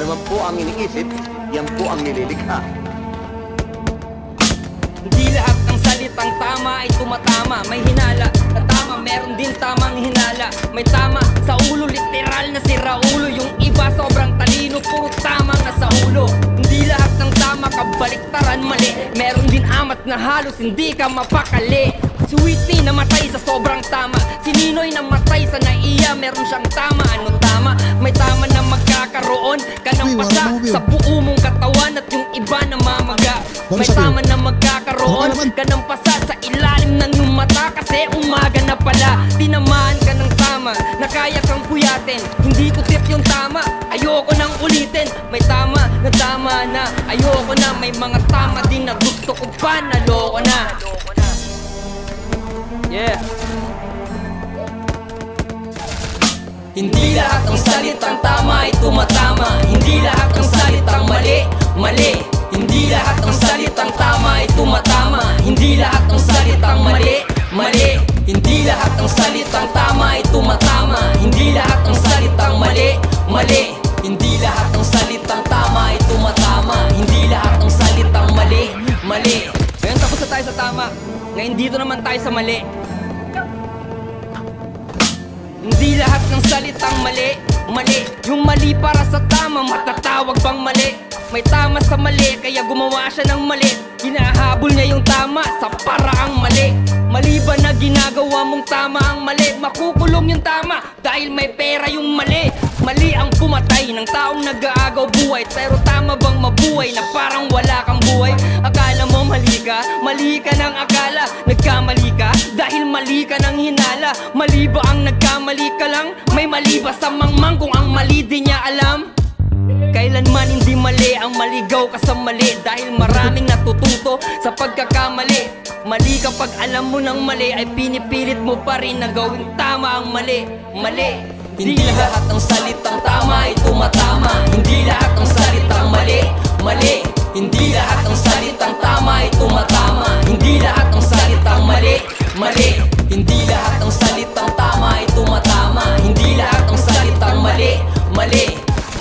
naman po ang iniisip, yan po ang nililikha. Hindi lahat ng salitang tama ay tumatama. May hinala na tama, meron din tamang hinala. May tama sa ulo, literal na sira ulo. Yung iba sobrang talino, puro tamang nasa ulo. Hindi lahat ng tama, kabaliktaran mali. Meron din amat na halos hindi ka mapakali. Si Whitney namatay sa sobrang tama. Si Ninoy namatay sa naiya, meron siyang tama. Ano tama? May tama na magkakaroon ka ng pasa sa buo mong katawan at yung iba namamaga. May tama na magkakaroon ka ng pasa sa ilalim ng iyong mata kasi umaga na pala. Tinamaan ka ng tama na kaya kang puyatin. Hindi ko tip yung tama, ayoko nang ulitin. May tama na ayoko na. May mga tama din na gusto ko pa, naloko na. Yeah. Hindi lahat ng salitang tama ay tumatama. Hindi lahat ng salitang mali, mali. Hindi lahat ng salitang tama ay tumatama. Hindi lahat ng salitang mali, mali. Hindi lahat ng salitang tama ay tumatama. Hindi lahat ng salitang mali, mali. Hindi lahat ng salitang tama ay tumatama. Hindi lahat ng salitang mali, mali. Ngayon tapos na tayo sa tama. Ngayon dito naman tayo sa mali. Hindi lahat ng salitang mali, mali. Yung mali para sa tama, matatawag bang mali? May tama sa mali, kaya gumawa siya ng mali. Hinahabol niya yung tama sa paraang mali. Mali ba na ginagawa mong tama ang mali? Makukulong yung tama dahil may pera yung mali. Mali ang pumatay ng taong nag-aagaw buhay. Pero tama bang mabuhay na parang wala kang buhay? Akala mo mali ka ng akala. Nagkamali ka dahil mali ka ng hinala. Mali ba ang nagkamali ka lang? May mali ba sa mangmang kung ang mali di niya alam? Kailanman hindi mali ang maligaw ka sa mali. Dahil maraming natututo sa pagkakamali. Mali kapag alam mo ng mali ay pinipilit mo pa rin na gawing tama ang mali. Mali. Hindi lahat ng salitang tama ay tumatama. Hindi lahat ng salitang mali, mali. Hindi lahat ng salitang tama ay tumatama. Hindi lahat ng salitang mali, mali. Hindi lahat ng salitang tama ay tumatama. Hindi lahat ng salitang mali, mali.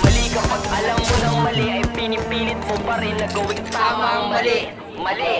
Mali kapag alam mo ng mali ay pinipilit mo pa rin na gawing tama ang mali. Mali.